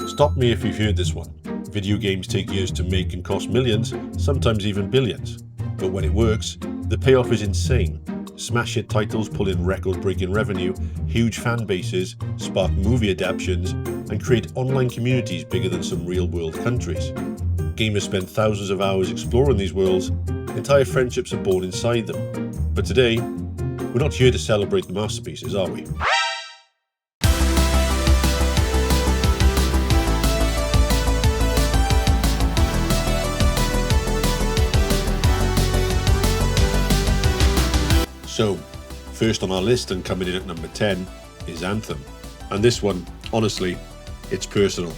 Stop me if you've heard this one. Video games take years to make and cost millions, sometimes even billions. But when it works, the payoff is insane. Smash hit titles pull in record-breaking revenue, huge fan bases, spark movie adaptations, and create online communities bigger than some real-world countries. Gamers spend thousands of hours exploring these worlds, entire friendships are born inside them. But today, we're not here to celebrate the masterpieces, are we? So, first on our list and coming in at number 10 is Anthem. And this one, honestly, it's personal.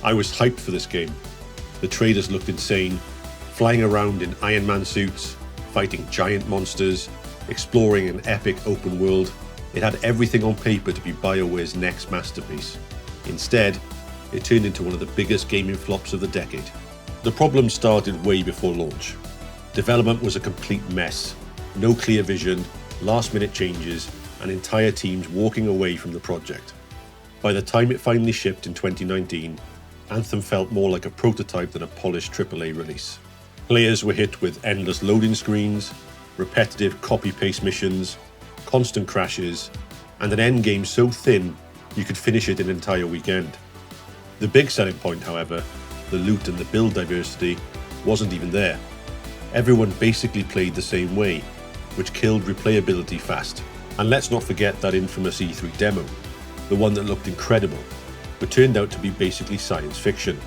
I was hyped for this game. The trailers looked insane, flying around in Iron Man suits, fighting giant monsters, exploring an epic open world. It had everything on paper to be BioWare's next masterpiece. Instead, it turned into one of the biggest gaming flops of the decade. The problem started way before launch. Development was a complete mess. No clear vision, last-minute changes, and entire teams walking away from the project. By the time it finally shipped in 2019, Anthem felt more like a prototype than a polished AAA release. Players were hit with endless loading screens, repetitive copy-paste missions, constant crashes, and an endgame so thin you could finish it in an entire weekend. The big selling point, however, the loot and the build diversity, wasn't even there. Everyone basically played the same way, which killed replayability fast. And let's not forget that infamous E3 demo, the one that looked incredible, but turned out to be basically science fiction.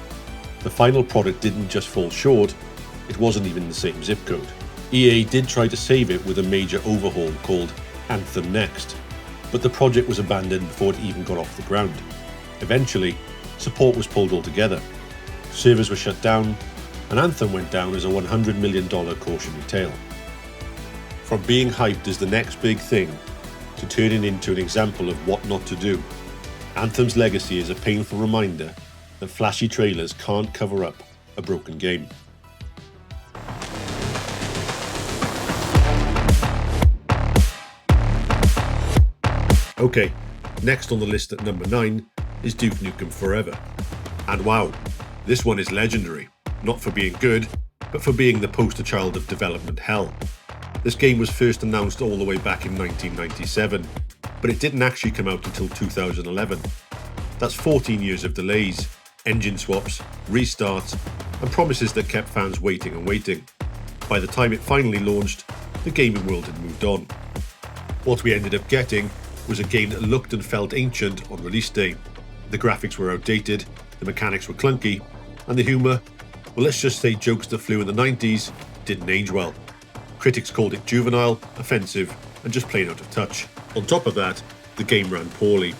The final product didn't just fall short, it wasn't even the same zip code. EA did try to save it with a major overhaul called Anthem Next, but the project was abandoned before it even got off the ground. Eventually, support was pulled altogether, servers were shut down, and Anthem went down as a $100 million cautionary tale. From being hyped as the next big thing, to turning into an example of what not to do, Anthem's legacy is a painful reminder that flashy trailers can't cover up a broken game. Okay, next on the list at number 9 is Duke Nukem Forever. And wow, this one is legendary, not for being good, but for being the poster child of development hell. This game was first announced all the way back in 1997, but it didn't actually come out until 2011. That's 14 years of delays, engine swaps, restarts, and promises that kept fans waiting and waiting. By the time it finally launched, the gaming world had moved on. What we ended up getting was a game that looked and felt ancient on release day. The graphics were outdated, the mechanics were clunky, and the humour, well, let's just say jokes that flew in the 90s, didn't age well. Critics called it juvenile, offensive, and just plain out of touch. On top of that, the game ran poorly.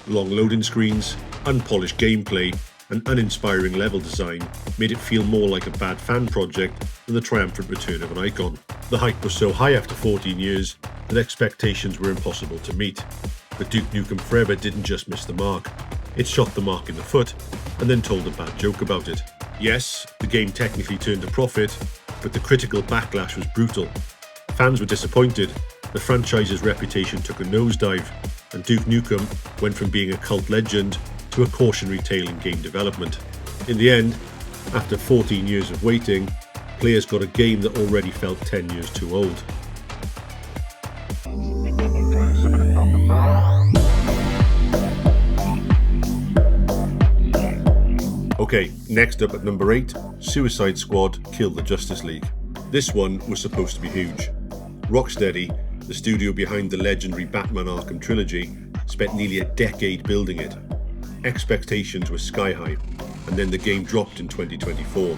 Long loading screens, unpolished gameplay, and uninspiring level design made it feel more like a bad fan project than the triumphant return of an icon. The hype was so high after 14 years that expectations were impossible to meet. But Duke Nukem Forever didn't just miss the mark. It shot the mark in the foot, and then told a bad joke about it. Yes, the game technically turned a profit, but the critical backlash was brutal. Fans were disappointed, the franchise's reputation took a nosedive, and Duke Nukem went from being a cult legend to a cautionary tale in game development. In the end, after 14 years of waiting, players got a game that already felt 10 years too old. Okay, next up at number 8, Suicide Squad killed the Justice League. This one was supposed to be huge. Rocksteady, the studio behind the legendary Batman Arkham trilogy, spent nearly a decade building it. Expectations were sky high, and then the game dropped in 2024.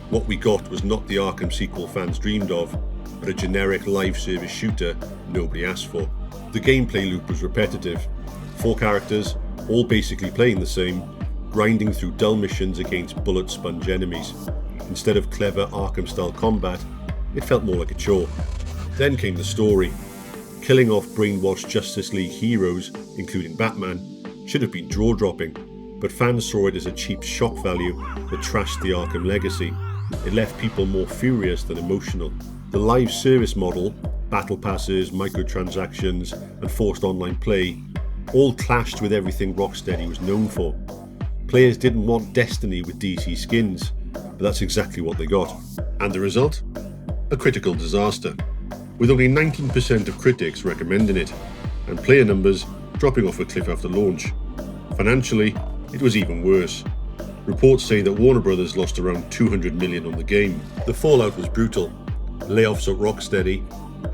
What we got was not the Arkham sequel fans dreamed of, but a generic live service shooter nobody asked for. The gameplay loop was repetitive. 4 characters, all basically playing the same, grinding through dull missions against bullet-sponge enemies. Instead of clever Arkham-style combat, it felt more like a chore. Then came the story. Killing off brainwashed Justice League heroes, including Batman, should have been jaw-dropping, but fans saw it as a cheap shock value that trashed the Arkham legacy. It left people more furious than emotional. The live service model, battle passes, microtransactions, and forced online play, all clashed with everything Rocksteady was known for. Players didn't want Destiny with DC skins, but that's exactly what they got. And the result? A critical disaster, with only 19% of critics recommending it, and player numbers dropping off a cliff after launch. Financially, it was even worse. Reports say that Warner Bros. Lost around $200 million on the game. The fallout was brutal. Layoffs at Rocksteady,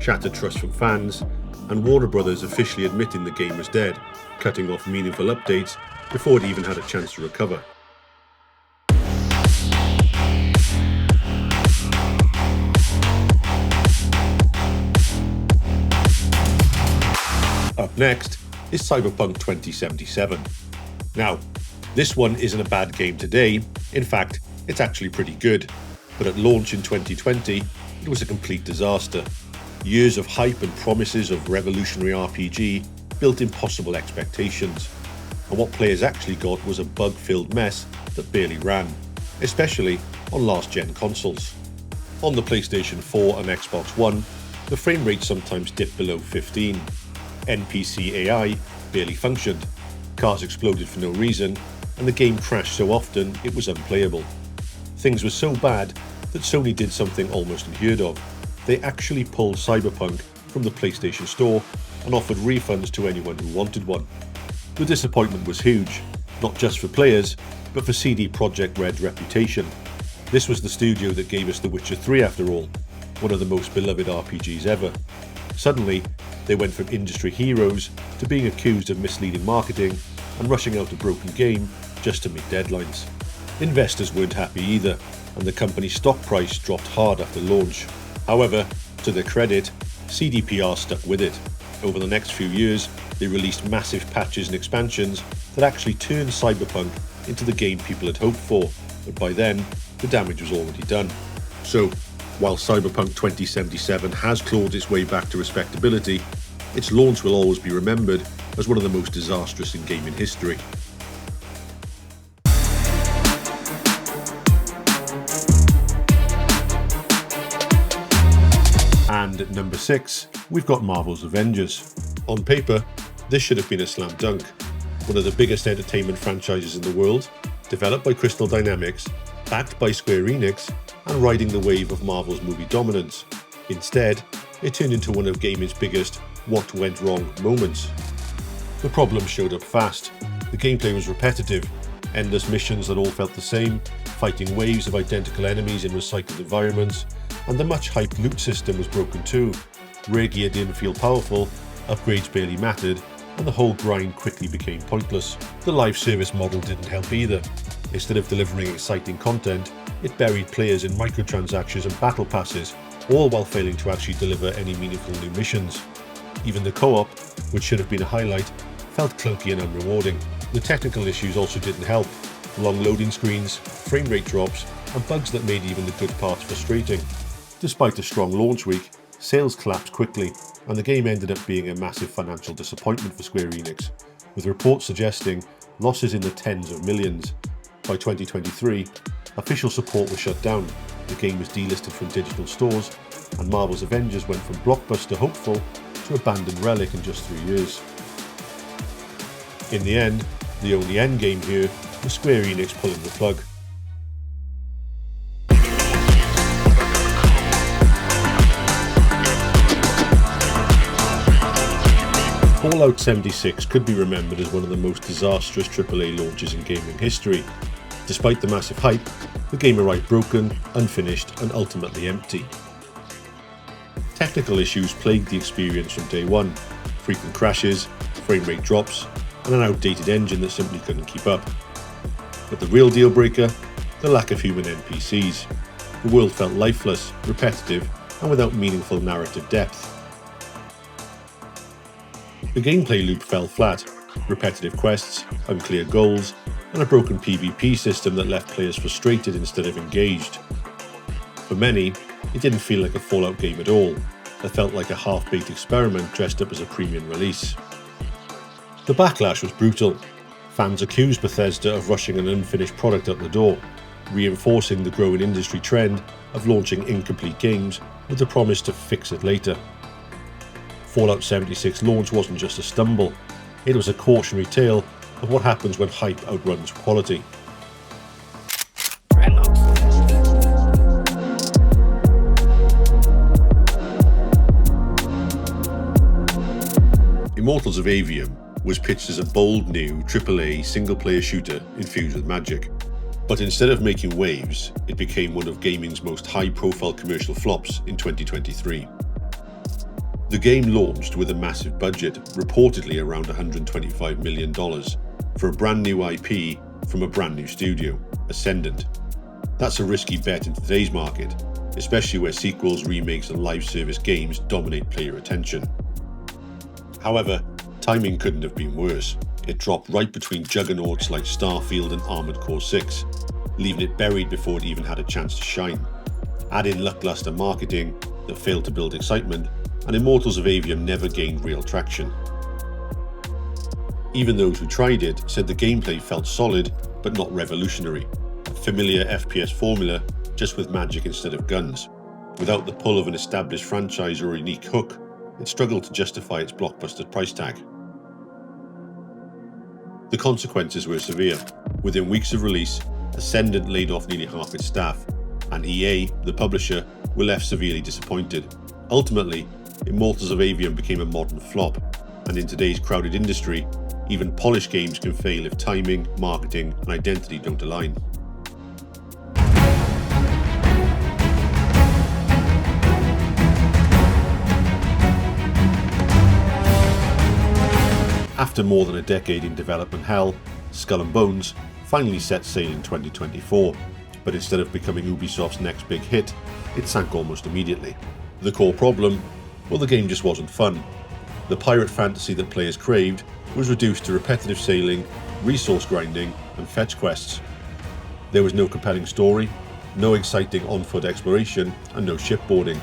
shattered trust from fans, and Warner Bros. Officially admitting the game was dead, cutting off meaningful updates before it even had a chance to recover. Up next is Cyberpunk 2077. Now, this one isn't a bad game today. In fact, it's actually pretty good. But at launch in 2020, it was a complete disaster. Years of hype and promises of revolutionary RPG built impossible expectations. And what players actually got was a bug-filled mess that barely ran, especially on last-gen consoles. On the PlayStation 4 and Xbox One, the frame rate sometimes dipped below 15. NPC AI barely functioned, cars exploded for no reason, and the game crashed so often it was unplayable. Things were so bad that Sony did something almost unheard of. They actually pulled Cyberpunk from the PlayStation Store and offered refunds to anyone who wanted one. The disappointment was huge, not just for players, but for CD Projekt Red's reputation. This was the studio that gave us The Witcher 3 after all, one of the most beloved RPGs ever. Suddenly, they went from industry heroes to being accused of misleading marketing and rushing out a broken game just to meet deadlines. Investors weren't happy either, and the company's stock price dropped hard after launch. However, to their credit, CDPR stuck with it. Over the next few years, they released massive patches and expansions that actually turned Cyberpunk into the game people had hoped for, but by then, the damage was already done. So, while Cyberpunk 2077 has clawed its way back to respectability, its launch will always be remembered as one of the most disastrous in gaming history. And at number 6, we've got Marvel's Avengers. On paper, this should have been a slam dunk. One of the biggest entertainment franchises in the world, developed by Crystal Dynamics, backed by Square Enix, and riding the wave of Marvel's movie dominance. Instead, it turned into one of gaming's biggest what went wrong moments. The problem showed up fast. The gameplay was repetitive, endless missions that all felt the same, fighting waves of identical enemies in recycled environments, and the much hyped loot system was broken too. Rare gear didn't feel powerful, upgrades barely mattered, and the whole grind quickly became pointless. The live service model didn't help either. Instead of delivering exciting content, it buried players in microtransactions and battle passes, all while failing to actually deliver any meaningful new missions. Even the co-op, which should have been a highlight, felt clunky and unrewarding. The technical issues also didn't help. Long loading screens, frame rate drops, and bugs that made even the good parts frustrating. Despite a strong launch week, sales collapsed quickly, and the game ended up being a massive financial disappointment for Square Enix, with reports suggesting losses in the tens of millions. By 2023, official support was shut down, the game was delisted from digital stores, and Marvel's Avengers went from blockbuster hopeful to abandoned relic in just 3 years. In the end, the only endgame here was Square Enix pulling the plug. Fallout 76 could be remembered as one of the most disastrous AAA launches in gaming history. Despite the massive hype, the game arrived broken, unfinished, and ultimately empty. Technical issues plagued the experience from day one: frequent crashes, frame rate drops, and an outdated engine that simply couldn't keep up. But the real deal breaker? The lack of human NPCs. The world felt lifeless, repetitive, and without meaningful narrative depth. The gameplay loop fell flat: repetitive quests, unclear goals, and a broken PvP system that left players frustrated instead of engaged. For many, it didn't feel like a Fallout game at all. It felt like a half-baked experiment dressed up as a premium release. The backlash was brutal. Fans accused Bethesda of rushing an unfinished product out the door, reinforcing the growing industry trend of launching incomplete games with the promise to fix it later. Fallout 76 launch wasn't just a stumble, it was a cautionary tale of what happens when hype outruns quality. Immortals of Aveum was pitched as a bold new AAA single-player shooter infused with magic. But instead of making waves, it became one of gaming's most high-profile commercial flops in 2023. The game launched with a massive budget, reportedly around $125 million, for a brand new IP from a brand new studio, Ascendant. That's a risky bet in today's market, especially where sequels, remakes and live service games dominate player attention. However, timing couldn't have been worse. It dropped right between juggernauts like Starfield and Armored Core 6, leaving it buried before it even had a chance to shine. Add in lackluster marketing that failed to build excitement, and Immortals of Aveum never gained real traction. Even those who tried it said the gameplay felt solid but not revolutionary, a familiar FPS formula just with magic instead of guns. Without the pull of an established franchise or a unique hook, it struggled to justify its blockbuster price tag. The consequences were severe. Within weeks of release, Ascendant laid off nearly half its staff, and EA, the publisher, were left severely disappointed. Ultimately, Immortals of Aveum became a modern flop, and in today's crowded industry, even polished games can fail if timing, marketing, and identity don't align. After more than a decade in development hell, Skull and Bones finally set sail in 2024, but instead of becoming Ubisoft's next big hit, it sank almost immediately. The core problem? Well, the game just wasn't fun. The pirate fantasy that players craved was reduced to repetitive sailing, resource grinding, and fetch quests. There was no compelling story, no exciting on-foot exploration, and no shipboarding.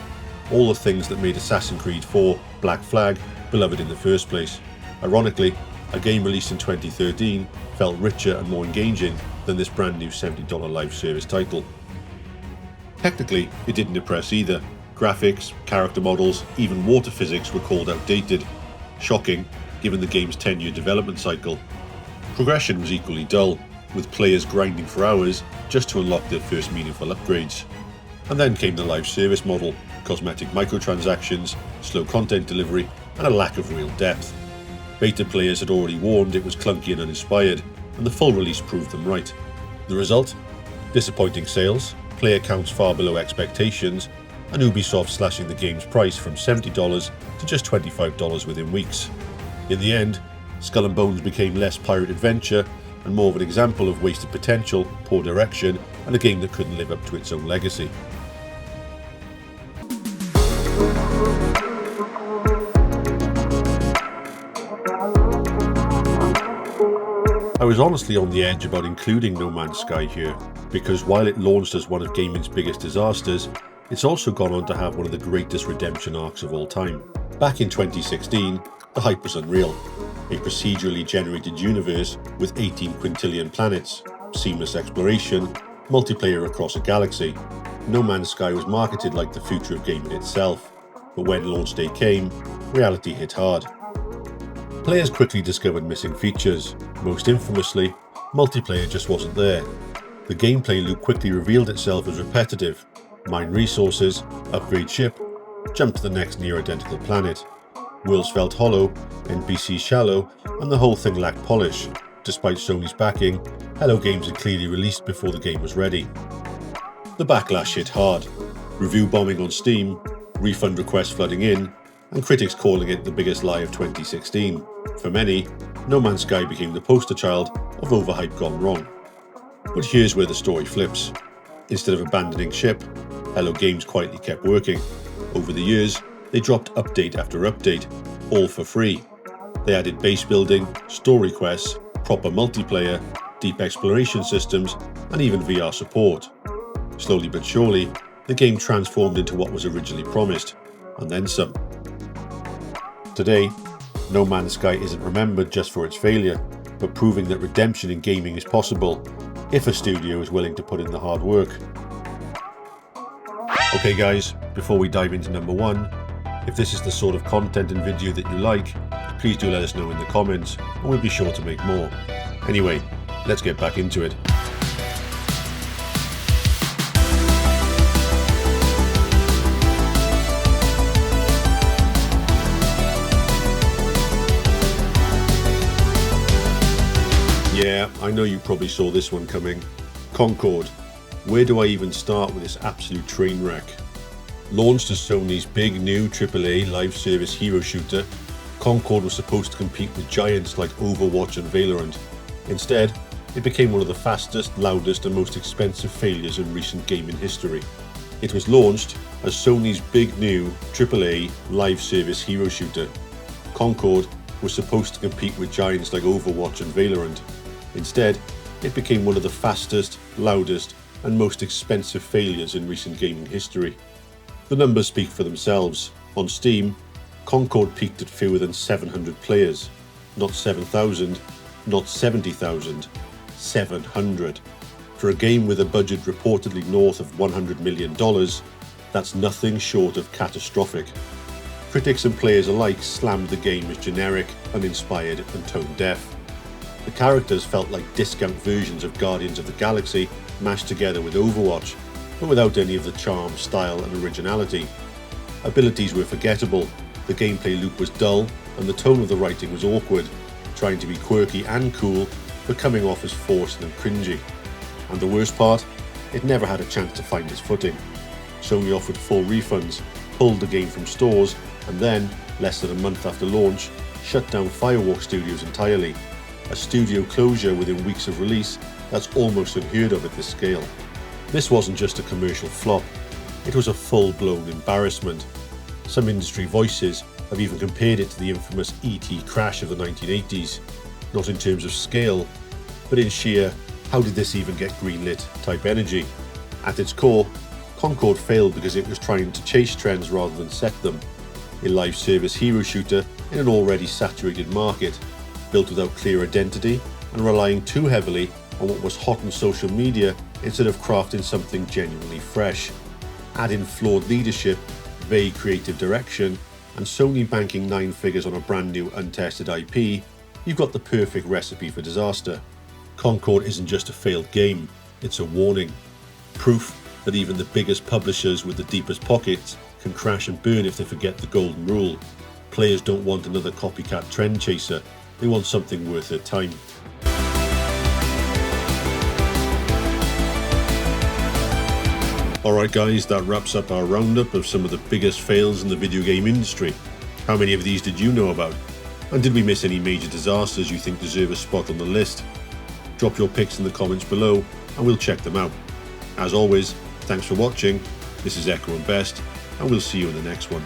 All the things that made Assassin's Creed 4 Black Flag beloved in the first place. Ironically, a game released in 2013 felt richer and more engaging than this brand new $70 live service title. Technically, it didn't impress either. Graphics, character models, even water physics were called outdated. Shocking, given the game's 10-year development cycle. Progression was equally dull, with players grinding for hours just to unlock their first meaningful upgrades. And then came the live service model, cosmetic microtransactions, slow content delivery, and a lack of real depth. Beta players had already warned it was clunky and uninspired, and the full release proved them right. The result? Disappointing sales, player counts far below expectations, and Ubisoft slashing the game's price from $70 to just $25 within weeks. In the end, Skull and Bones became less pirate adventure and more of an example of wasted potential, poor direction, and a game that couldn't live up to its own legacy. I was honestly on the edge about including No Man's Sky here, because while it launched as one of gaming's biggest disasters, it's also gone on to have one of the greatest redemption arcs of all time. Back in 2016, the hype was unreal. A procedurally generated universe with 18 quintillion planets, seamless exploration, multiplayer across a galaxy. No Man's Sky was marketed like the future of gaming itself, but when launch day came, reality hit hard. Players quickly discovered missing features. Most infamously, multiplayer just wasn't there. The gameplay loop quickly revealed itself as repetitive. Mine resources, upgrade ship, jump to the next near-identical planet. Worlds felt hollow, NPCs shallow, and the whole thing lacked polish. Despite Sony's backing, Hello Games had clearly released before the game was ready. The backlash hit hard. Review bombing on Steam, refund requests flooding in, and critics calling it the biggest lie of 2016. For many, No Man's Sky became the poster child of overhype gone wrong. But here's where the story flips. Instead of abandoning ship, Hello Games quietly kept working. Over the years, they dropped update after update, all for free. They added base building, story quests, proper multiplayer, deep exploration systems, and even VR support. Slowly but surely, the game transformed into what was originally promised, and then some. Today, No Man's Sky isn't remembered just for its failure, but proving that redemption in gaming is possible, if a studio is willing to put in the hard work. Okay guys, before we dive into number one, if this is the sort of content and video that you like, please do let us know in the comments, and we'll be sure to make more. Anyway, let's get back into it. Yeah, I know you probably saw this one coming. Concord. Where do I even start with this absolute train wreck? Launched as Sony's big new AAA live service hero shooter, Concord was supposed to compete with giants like Overwatch and Valorant. Instead, it became one of the fastest, loudest and most expensive failures in recent gaming history. It was launched as Sony's big new AAA live service hero shooter. Concord was supposed to compete with giants like Overwatch and Valorant. Instead, it became one of the fastest, loudest and most expensive failures in recent gaming history. The numbers speak for themselves. On Steam, Concord peaked at fewer than 700 players. Not 7,000, not 70,000, 700. For a game with a budget reportedly north of $100 million, that's nothing short of catastrophic. Critics and players alike slammed the game as generic, uninspired and tone-deaf. The characters felt like discount versions of Guardians of the Galaxy mashed together with Overwatch, but without any of the charm, style and originality. Abilities were forgettable, the gameplay loop was dull, and the tone of the writing was awkward, trying to be quirky and cool, but coming off as forced and cringy. And the worst part, it never had a chance to find its footing. Sony offered full refunds, pulled the game from stores, and then, less than a month after launch, shut down Firewalk Studios entirely. A studio closure within weeks of release that's almost unheard of at this scale. This wasn't just a commercial flop, it was a full-blown embarrassment. Some industry voices have even compared it to the infamous ET crash of the 1980s, not in terms of scale, but in sheer how did this even get greenlit type energy. At its core, Concord failed because it was trying to chase trends rather than set them. A live service hero shooter in an already saturated market, built without clear identity and relying too heavily on what was hot on social media instead of crafting something genuinely fresh. Add in flawed leadership, vague creative direction, and Sony banking 9 figures on a brand new untested IP, you've got the perfect recipe for disaster. Concord isn't just a failed game, it's a warning. Proof that even the biggest publishers with the deepest pockets can crash and burn if they forget the golden rule. Players don't want another copycat trend chaser, they want something worth their time. Alright guys, that wraps up our roundup of some of the biggest fails in the video game industry. How many of these did you know about? And did we miss any major disasters you think deserve a spot on the list? Drop your picks in the comments below and we'll check them out. As always, thanks for watching, this is Echo&Best, and we'll see you in the next one.